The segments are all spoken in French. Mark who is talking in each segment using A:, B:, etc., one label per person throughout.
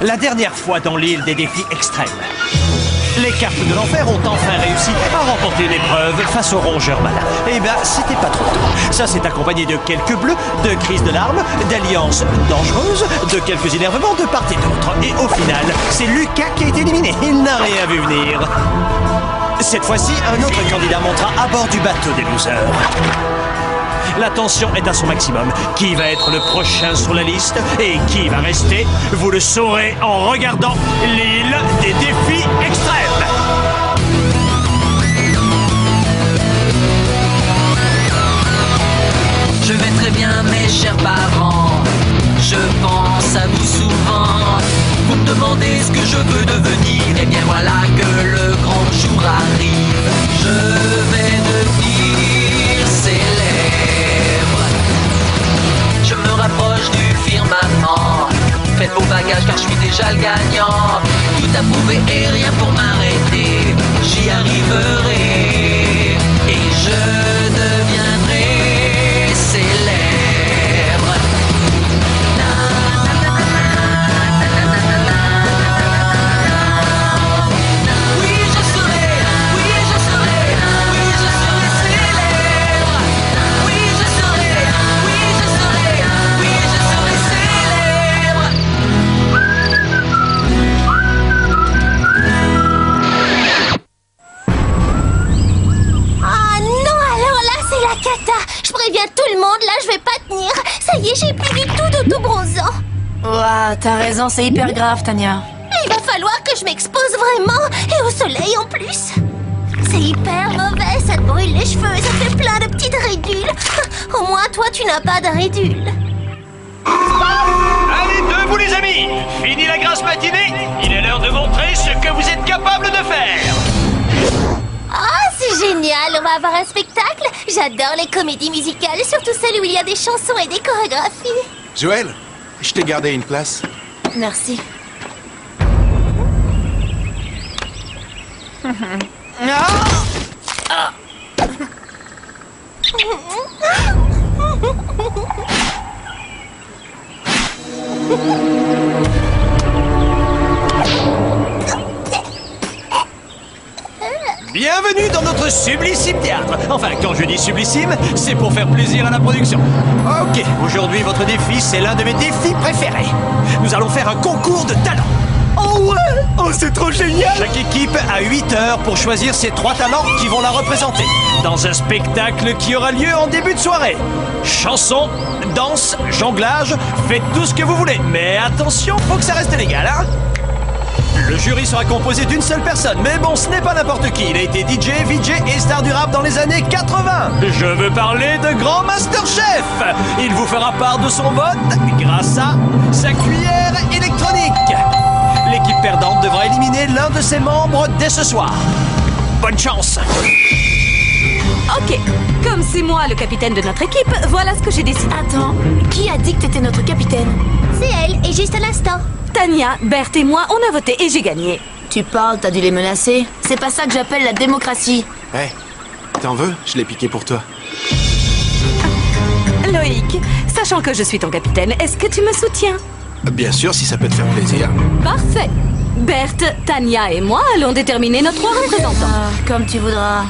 A: la dernière fois dans l'île des défis extrêmes. Les cartes de l'enfer ont enfin réussi à remporter l'épreuve face aux rongeurs malins. Eh ben, c'était pas trop tôt. Ça s'est accompagné de quelques bleus, de crises de larmes, d'alliances dangereuses, de quelques énervements de part et d'autre. Et au final, c'est Lucas qui a été éliminé. Il n'a rien vu venir. Cette fois-ci, un autre candidat montera à bord du bateau des losers. La tension est à son maximum. Qui va être le prochain sur la liste et qui va rester? Vous le saurez en regardant l'île des défis extrêmes.
B: Je vais très bien, mes chers parents. Je pense à vous souvent. Vous me demandez ce que je veux devenir. Et bien voilà que le grand jour arrive. Je vais devenir célèbre. Je me rapproche du firmament. Faites vos bagages car je suis déjà le gagnant. Tout à prouver et rien pour m'arrêter. J'y arriverai et je deviendrai célèbre.
C: Tout le monde, là, je vais pas tenir. Ça y est, j'ai plus du tout d'autobronzant.
D: Ouah, t'as raison, c'est hyper grave, Tania.
C: Il va falloir que je m'expose vraiment, et au soleil en plus. C'est hyper mauvais, ça te brûle les cheveux, ça fait plein de petites ridules. Au moins, toi, tu n'as pas de ridules.
A: Allez, debout les amis. Fini la grasse matinée. Il est l'heure de montrer ce que vous êtes capable de faire.
C: Ah, c'est génial, on va avoir un spectacle. J'adore les comédies musicales, surtout celles où il y a des chansons et des chorégraphies.
E: Joël, je t'ai gardé une place.
D: Merci.
A: Bienvenue dans notre sublissime théâtre. Enfin, quand je dis sublissime, c'est pour faire plaisir à la production. Ok, aujourd'hui, votre défi, c'est l'un de mes défis préférés. Nous allons faire un concours de talent. Oh ouais! Oh, c'est trop génial! Chaque équipe a 8 heures pour choisir ses 3 talents qui vont la représenter. Dans un spectacle qui aura lieu en début de soirée. Chansons, danse, jonglage, faites tout ce que vous voulez. Mais attention, faut que ça reste légal, hein? Le jury sera composé d'une seule personne, mais bon, ce n'est pas n'importe qui. Il a été DJ, VJ et star du rap dans les années 80. Je veux parler de Grand Master Chef. Il vous fera part de son vote grâce à sa cuillère électronique. L'équipe perdante devra éliminer l'un de ses membres dès ce soir. Bonne chance.
D: Ok, comme c'est moi le capitaine de notre équipe, voilà ce que j'ai décidé.
F: Attends, qui a dit que t'étais notre capitaine?
C: C'est elle, et juste à l'instant.
D: Tania, Berthe et moi, on a voté et j'ai gagné.
F: Tu parles, t'as dû les menacer. C'est pas ça que j'appelle la démocratie.
E: Hé, t'en veux? Je l'ai piqué pour toi.
D: Loïc, sachant que je suis ton capitaine, est-ce que tu me soutiens?
E: Bien sûr, si ça peut te faire plaisir.
D: Parfait. Berthe, Tania et moi allons déterminer nos 3 représentants.
F: Comme tu voudras.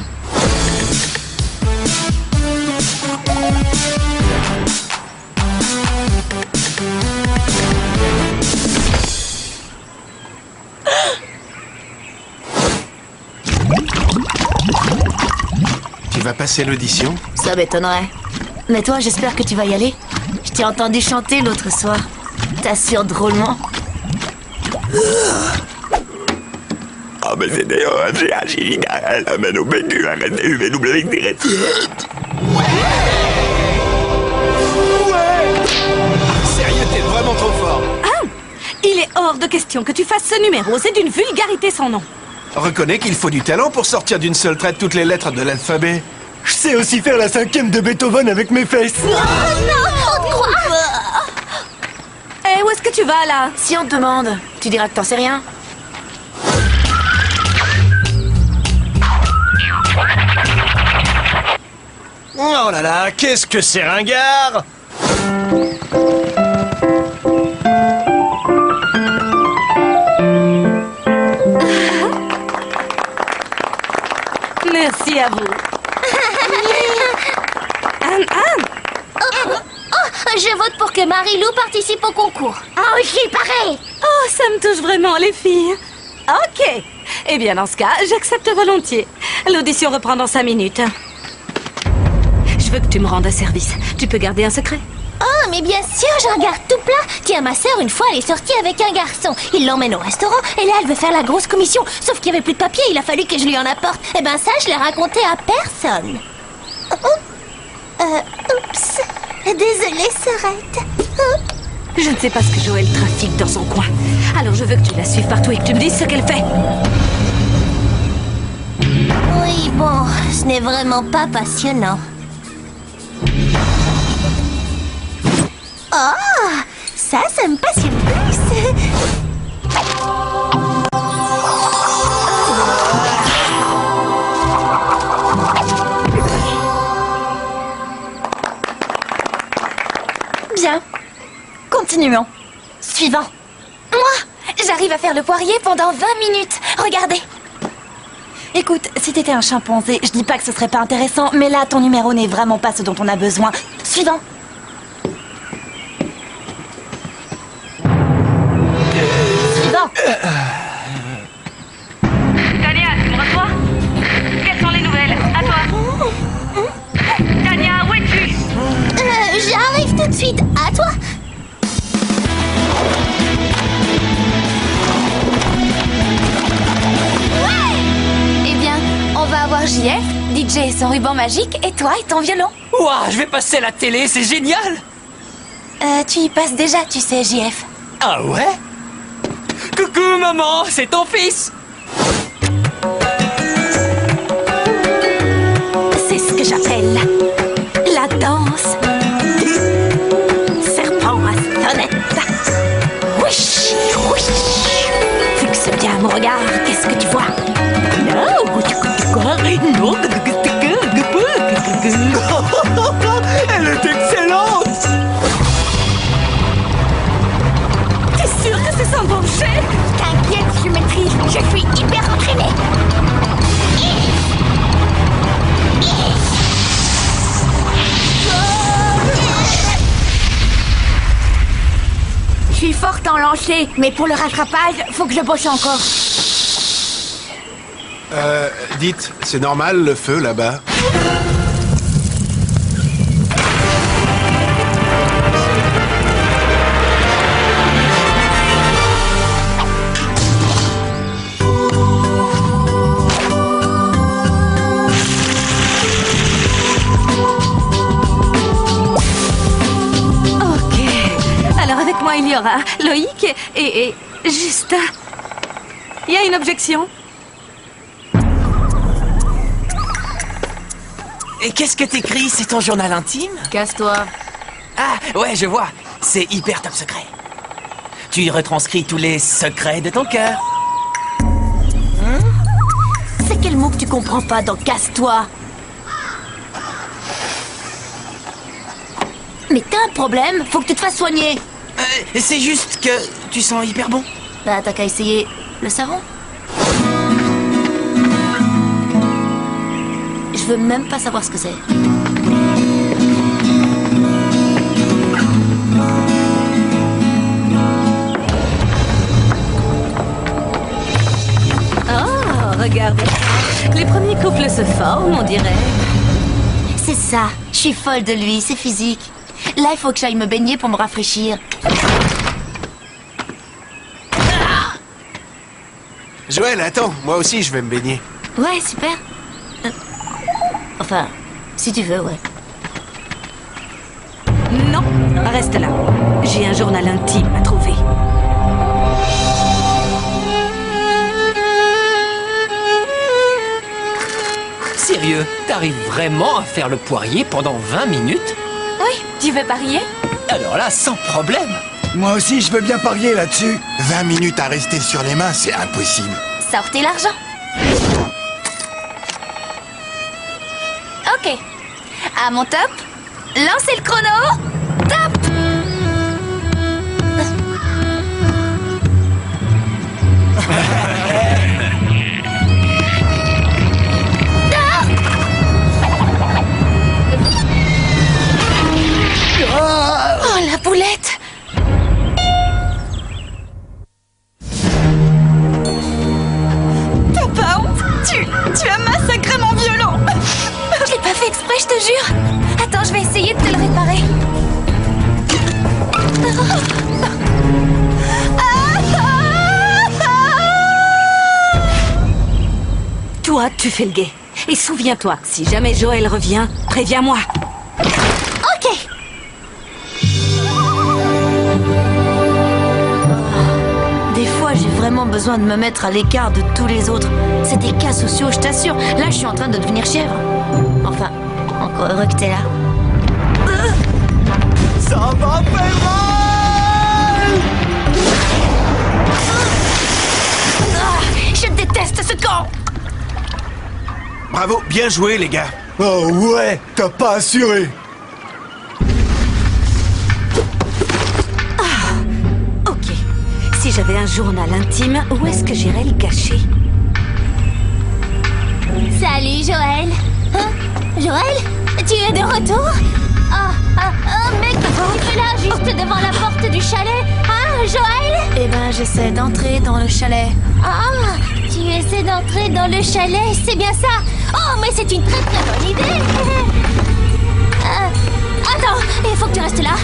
E: Tu vas passer l'audition?
F: Ça m'étonnerait. Mais toi, j'espère que tu vas y aller. Je t'ai entendu chanter l'autre soir. T'assures drôlement.
G: Ah ben c'est d'ailleurs assez génial. Ah ben non, ben tu arrêtes de double direct.
E: Sérieux, t'es vraiment trop fort.
D: Ah! Il est hors de question que tu fasses ce numéro, c'est d'une vulgarité sans nom.
E: Reconnais qu'il faut du talent pour sortir d'une seule traite toutes les lettres de l'alphabet.
H: Je sais aussi faire la 5e de Beethoven avec mes fesses.
C: Oh non, on te croit.
D: Eh, où est-ce que tu vas là?
F: Si on te demande, tu diras que t'en sais rien.
A: Oh là là, qu'est-ce que c'est ringard!
D: à vous.
C: Je vote pour que Marie-Lou participe au concours. Ah oui, pareil.
D: Oh, ça me touche vraiment, les filles. Ok. Eh bien, dans ce cas, j'accepte volontiers. L'audition reprend dans 5 minutes. Je veux que tu me rendes un service. Tu peux garder un secret?
C: Oh, mais bien sûr, j'en garde tout plein. Tiens, ma sœur, une fois, elle est sortie avec un garçon. Il l'emmène au restaurant, et là, elle veut faire la grosse commission. Sauf qu'il n'y avait plus de papier, il a fallu que je lui en apporte. Eh ben ça, je l'ai raconté à personne. Oups. Désolée, sœurette.
D: Je ne sais pas ce que Joël trafique dans son coin. Alors je veux que tu la suives partout et que tu me dises ce qu'elle fait.
C: Oui, bon, ce n'est vraiment pas passionnant. Oh, ça me passionne plus.
F: Bien. Continuons. Suivant.
I: Moi, j'arrive à faire le poirier pendant 20 minutes. Regardez.
F: Écoute, si t'étais un chimpanzé, je dis pas que ce serait pas intéressant, mais là, ton numéro n'est vraiment pas ce dont on a besoin. Suivant. Suivant.
D: Tania, tu me reçois? Quelles sont les nouvelles? À toi. Tania, où es-tu?
C: J'arrive tout de suite. À toi.
I: Eh bien, on va avoir JF, DJ et son ruban magique, et toi et ton violon.
A: Ouah, je vais passer à la télé, c'est génial!
I: Tu y passes déjà, tu sais, JF.
A: Ah ouais? Coucou maman, c'est ton fils!
D: C'est ce que j'appelle la danse. Serpent à sonnette. Wish, wish. Fixe bien mon regard, qu'est-ce que tu vois?
A: Elle est excellente!
D: T'es sûr que c'est sans danger?
C: T'inquiète, je maîtrise. Je suis hyper entraînée.
I: Je suis forte en lancer, mais pour le rattrapage, faut que je bosse encore.
E: Dites, c'est normal le feu là-bas?
D: Avec moi, il y aura Loïc et Justin. Il y a une objection?
J: Et qu'est-ce que t'écris? C'est ton journal intime?
F: Casse-toi.
J: Ah, ouais, je vois. C'est hyper top secret. Tu y retranscris tous les secrets de ton cœur.
F: C'est quel mot que tu comprends pas dans casse-toi? Mais t'as un problème? Faut que tu te fasses soigner.
J: C'est juste que tu sens hyper bon.
F: Bah, t'as qu'à essayer le savon. Je veux même pas savoir ce que c'est.
D: Oh, regardez. Les premiers couples se forment, on dirait.
F: C'est ça. Je suis folle de lui, c'est physique. Là, il faut que j'aille me baigner pour me rafraîchir.
E: Joël, attends, moi aussi je vais me baigner.
F: Ouais, super. Enfin, si tu veux, ouais.
D: Non, reste là. J'ai un journal intime à trouver.
J: Sérieux, t'arrives vraiment à faire le poirier pendant 20 minutes?
I: Oui, tu veux parier?
J: Alors là, sans problème.
H: Moi aussi, je veux bien parier là-dessus.
K: 20 minutes à rester sur les mains, c'est impossible.
I: Sortez l'argent. Ok. À mon top, lancez le chrono. Top.
D: tu fais le guet. Et souviens-toi que si jamais Joël revient, préviens-moi.
C: Ok.
F: Des fois, j'ai vraiment besoin de me mettre à l'écart de tous les autres. C'est des cas sociaux, je t'assure. Là, je suis en train de devenir chèvre. Enfin, encore heureux que t'es là.
A: Ça va faire mal!
F: Je déteste ce camp!
E: Bravo, bien joué, les gars.
H: Oh ouais, t'as pas assuré.
D: Ok. Si j'avais un journal intime, où est-ce que j'irais le cacher?
C: Salut, Joël. Hein? Joël? Tu es de retour? Mec, qu'est-ce que tu fais là, juste devant la porte du chalet? Hein, Joël?
F: Eh ben, j'essaie d'entrer dans le chalet.
C: Ah, tu essaies d'entrer dans le chalet, c'est bien ça? Oh, mais c'est une très très bonne idée. Attends, il faut que tu restes là.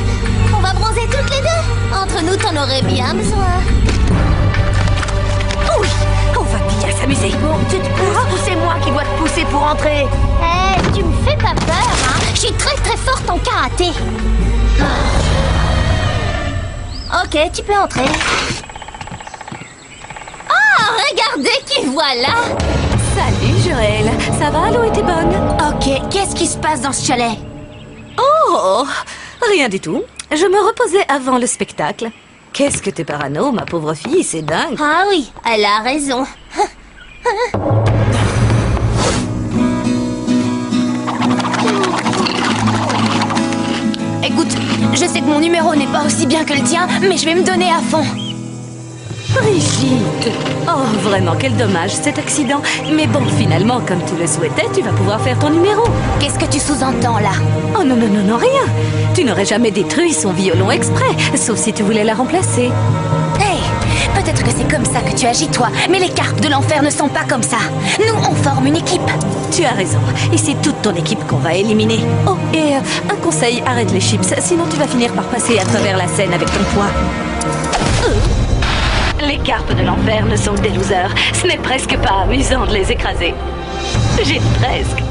C: On va bronzer toutes les deux. Entre nous, t'en aurais bien besoin.
D: Oui, on va bien s'amuser.
F: Bon, tu te pousses ou c'est moi qui dois te pousser pour entrer?
C: Eh, tu me fais pas peur, hein? Je suis très très forte en karaté. Ok, tu peux entrer. Oh, regardez qui voilà.
D: Salut Joël, ça va, l'eau était bonne?
F: Ok, qu'est-ce qui se passe dans ce chalet?
D: Oh, rien du tout. Je me reposais avant le spectacle. Qu'est-ce que t'es parano, ma pauvre fille, c'est dingue.
C: Ah oui, elle a raison.
F: Écoute, je sais que mon numéro n'est pas aussi bien que le tien, mais je vais me donner à fond.
D: Brigitte! Oh, vraiment, quel dommage cet accident. Mais bon, finalement, comme tu le souhaitais, tu vas pouvoir faire ton numéro.
F: Qu'est-ce que tu sous-entends là?
D: Oh non, non, non, non, rien. Tu n'aurais jamais détruit son violon exprès, sauf si tu voulais la remplacer.
F: Hey, peut-être que c'est comme ça que tu agis toi, mais les carpes de l'enfer ne sont pas comme ça. Nous, on forme une équipe.
D: Tu as raison, et c'est toute ton équipe qu'on va éliminer. Oh, et un conseil, arrête les chips, sinon tu vas finir par passer à travers la scène avec ton poids. Les carpes de l'enfer ne sont que des losers. Ce n'est presque pas amusant de les écraser. J'ai presque.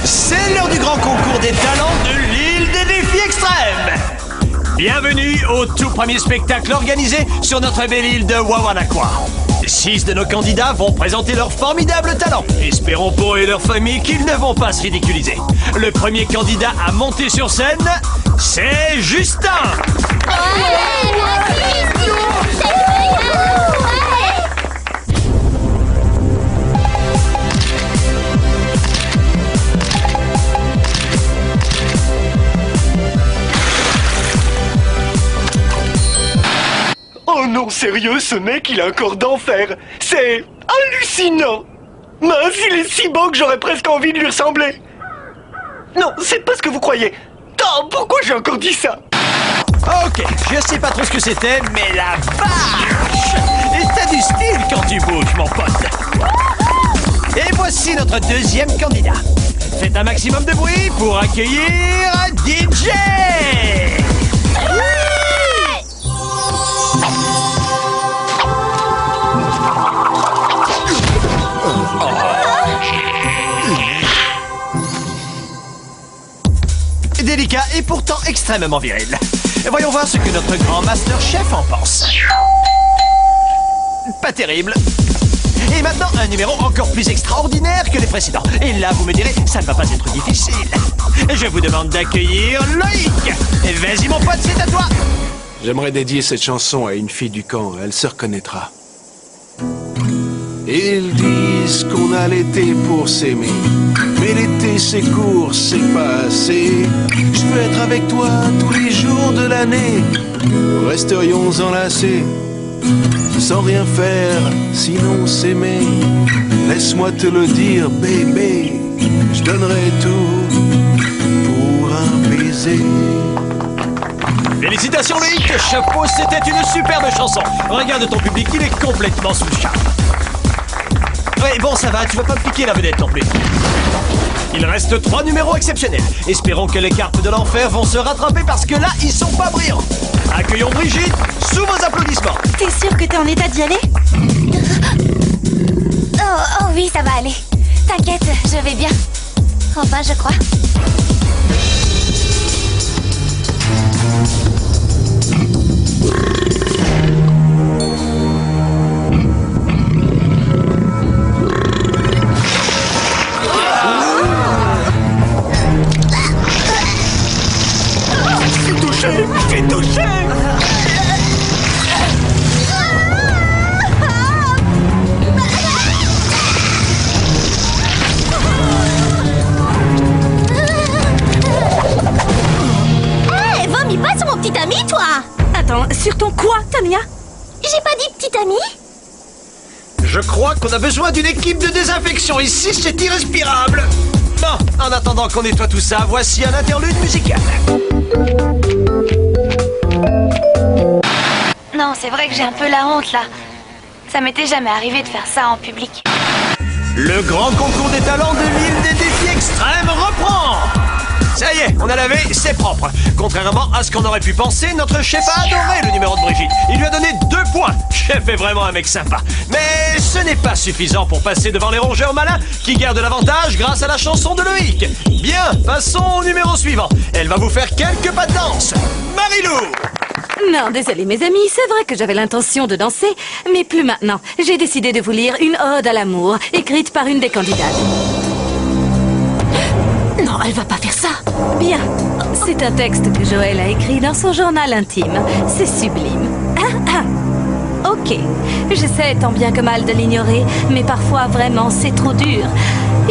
A: C'est l'heure du grand concours des talents de l'île des défis extrêmes. Bienvenue au tout premier spectacle organisé sur notre belle île de Wawanakwa. 6 de nos candidats vont présenter leurs formidables talents. Espérons pour eux et leur famille qu'ils ne vont pas se ridiculiser. Le premier candidat à monter sur scène, c'est Justin.
L: Oh non, sérieux, ce mec, il a un corps d'enfer. C'est hallucinant. Mince, il est si beau que j'aurais presque envie de lui ressembler. Non, c'est pas ce que vous croyez. Oh, pourquoi j'ai encore dit ça?
A: Ok, je sais pas trop ce que c'était, mais la vache! Et t'as du style quand tu bouges, mon pote. Et voici notre deuxième candidat. Faites un maximum de bruit pour accueillir DJ! Délicat et pourtant extrêmement viril. Voyons voir ce que notre grand master chef en pense. Pas terrible. Et maintenant, un numéro encore plus extraordinaire que les précédents. Et là, vous me direz, ça ne va pas être difficile. Je vous demande d'accueillir Loïc. Vas-y, mon pote, c'est à toi.
E: J'aimerais dédier cette chanson à une fille du camp. Elle se reconnaîtra. Ils disent qu'on a l'été pour s'aimer, mais l'été c'est court, c'est pas assez. Je peux être avec toi tous les jours de l'année, nous resterions enlacés, sans rien faire, sinon s'aimer. Laisse-moi te le dire, bébé, je donnerai tout pour un baiser.
A: Félicitations Loïc, chapeau, c'était une superbe chanson. Regarde ton public, il est complètement sous le charme. Ouais, bon, ça va, tu vas pas me piquer la vedette non plus. Il reste 3 numéros exceptionnels. Espérons que les carpes de l'enfer vont se rattraper parce que là, ils sont pas brillants. Accueillons Brigitte sous vos applaudissements.
F: T'es sûr que t'es en état d'y aller?
C: Oh
I: Oui, ça va aller. T'inquiète, je vais bien. Enfin, je crois.
A: J'ai touché.
C: Hé, vomis pas sur mon petit ami, toi!
D: Attends, sur ton quoi, Tania?
C: J'ai pas dit petit ami?
A: Je crois qu'on a besoin d'une équipe de désinfection ici, c'est irrespirable. Bon, en attendant qu'on nettoie tout ça, voici un interlude musical.
I: Non, c'est vrai que j'ai un peu la honte, là. Ça m'était jamais arrivé de faire ça en public.
A: Le grand concours des talents de l'île des défis extrêmes reprend. Ça y est, on a lavé, c'est propre. Contrairement à ce qu'on aurait pu penser, notre chef a adoré le numéro de Brigitte. Il lui a donné 2 points. Chef est vraiment un mec sympa. Mais ce n'est pas suffisant pour passer devant les rongeurs malins qui gardent l'avantage grâce à la chanson de Loïc. Bien, passons au numéro suivant. Elle va vous faire quelques pas de danse. Marilou!
D: Non, désolé mes amis, c'est vrai que j'avais l'intention de danser, mais plus maintenant. J'ai décidé de vous lire une ode à l'amour, écrite par une des candidates. Non, elle va pas faire ça. Bien, c'est un texte que Joël a écrit dans son journal intime. C'est sublime. Ok, j'essaie tant bien que mal de l'ignorer, mais parfois vraiment c'est trop dur.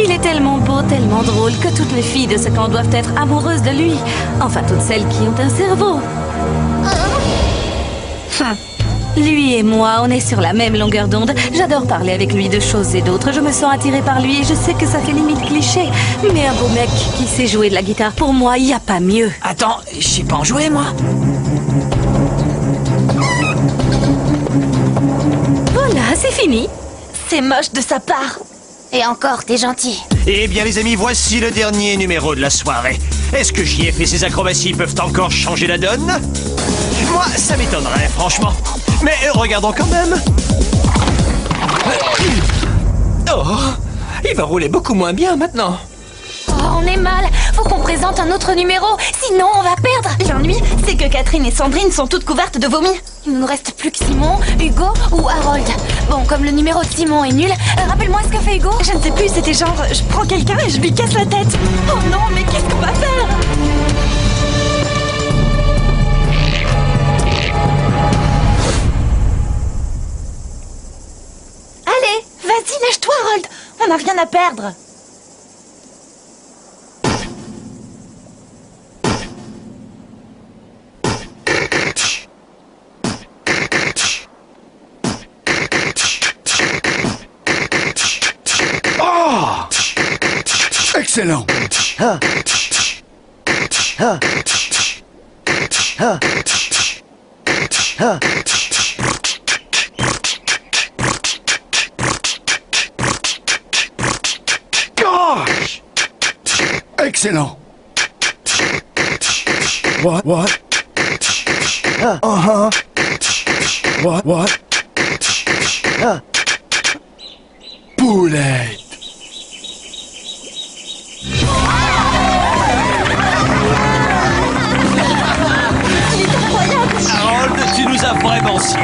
D: Il est tellement beau, tellement drôle que toutes les filles de ce camp doivent être amoureuses de lui. Enfin, toutes celles qui ont un cerveau. Lui et moi, on est sur la même longueur d'onde. J'adore parler avec lui de choses et d'autres. Je me sens attirée par lui et je sais que ça fait limite cliché. Mais un beau mec qui sait jouer de la guitare, pour moi, il n'y a pas mieux.
J: Attends, je sais pas en jouer, moi.
D: Voilà, c'est fini.
F: C'est moche de sa part.
I: Et encore, t'es gentil.
A: Eh bien les amis, voici le dernier numéro de la soirée. Est-ce que JF et ses acrobaties peuvent encore changer la donne? Moi, ça m'étonnerait, franchement. Mais regardons quand même.
J: Oh, il va rouler beaucoup moins bien maintenant.
I: Oh, on est mal. Faut qu'on présente un autre numéro, sinon on va perdre.
F: L'ennui, c'est que Catherine et Sandrine sont toutes couvertes de vomi.
I: Il ne nous reste plus que Simon, Hugo ou Harold. Bon, comme le numéro de Simon est nul, rappelle-moi ce qu'a fait Hugo.
F: Je ne sais plus, c'était genre, je prends quelqu'un et je lui casse la tête. Oh non, mais qu'est-ce qu'on va faire? Allez, vas-y, lâche-toi, Harold. On n'a rien à perdre.
H: Excellent.
E: Gosh!
H: Excellent. What? Uh-huh. What? Poulette.
A: Harold, tu nous as vraiment scié.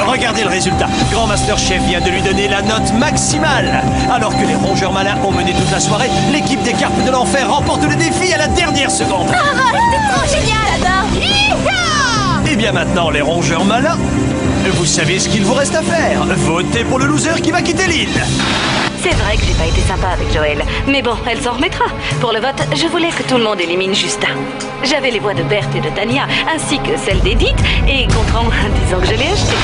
A: Regardez le résultat. Grand Master Chef vient de lui donner la note maximale. Alors que les rongeurs malins ont mené toute la soirée, l'équipe des carpes de l'enfer remporte le défi à la dernière seconde.
I: Harold, t'es trop génial, j'adore.
A: Et bien maintenant, les rongeurs malins, vous savez ce qu'il vous reste à faire. Votez pour le loser qui va quitter l'île.
D: C'est vrai que j'ai pas été sympa avec Joël, mais bon, elle s'en remettra. Pour le vote, je voulais que tout le monde élimine Justin. J'avais les voix de Berthe et de Tania, ainsi que celles d'Edith, et comprends, disons que je l'ai acheté.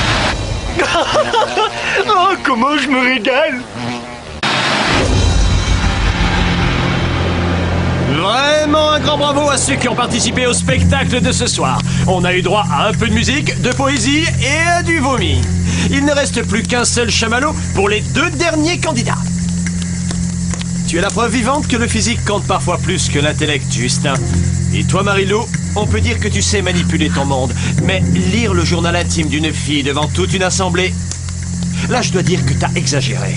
L: Oh, comment je me régale!
A: Vraiment un grand bravo à ceux qui ont participé au spectacle de ce soir. On a eu droit à un peu de musique, de poésie et à du vomi. Il ne reste plus qu'un seul chamallow pour les 2 derniers candidats. Tu es la preuve vivante que le physique compte parfois plus que l'intellect, Justin. Et toi, Marilou, on peut dire que tu sais manipuler ton monde. Mais lire le journal intime d'une fille devant toute une assemblée... Là, je dois dire que t'as exagéré.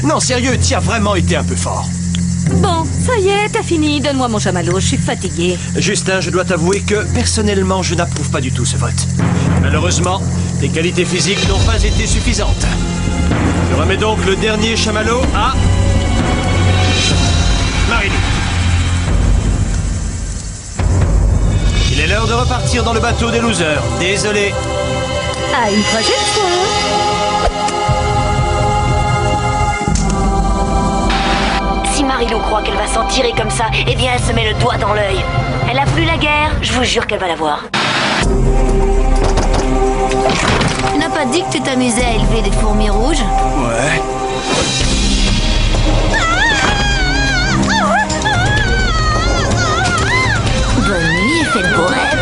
A: Non, sérieux, tu as vraiment été un peu fort.
D: Bon, ça y est, t'as fini. Donne-moi mon chamallow, je suis fatiguée.
A: Justin, je dois t'avouer que, personnellement, je n'approuve pas du tout ce vote. Malheureusement, tes qualités physiques n'ont pas été suffisantes. Je remets donc le dernier chamallow à... Marie-Lou. Il est l'heure de repartir dans le bateau des losers. Désolé.
D: À une prochaine fois.
F: Si Marie-Lou croit qu'elle va s'en tirer comme ça, eh bien elle se met le doigt dans l'œil. Elle a voulu la guerre, je vous jure qu'elle va l'avoir. Tu n'as pas dit que tu t'amusais à élever des fourmis rouges?
H: Ouais.
F: Bonne nuit et faites beaux rêves.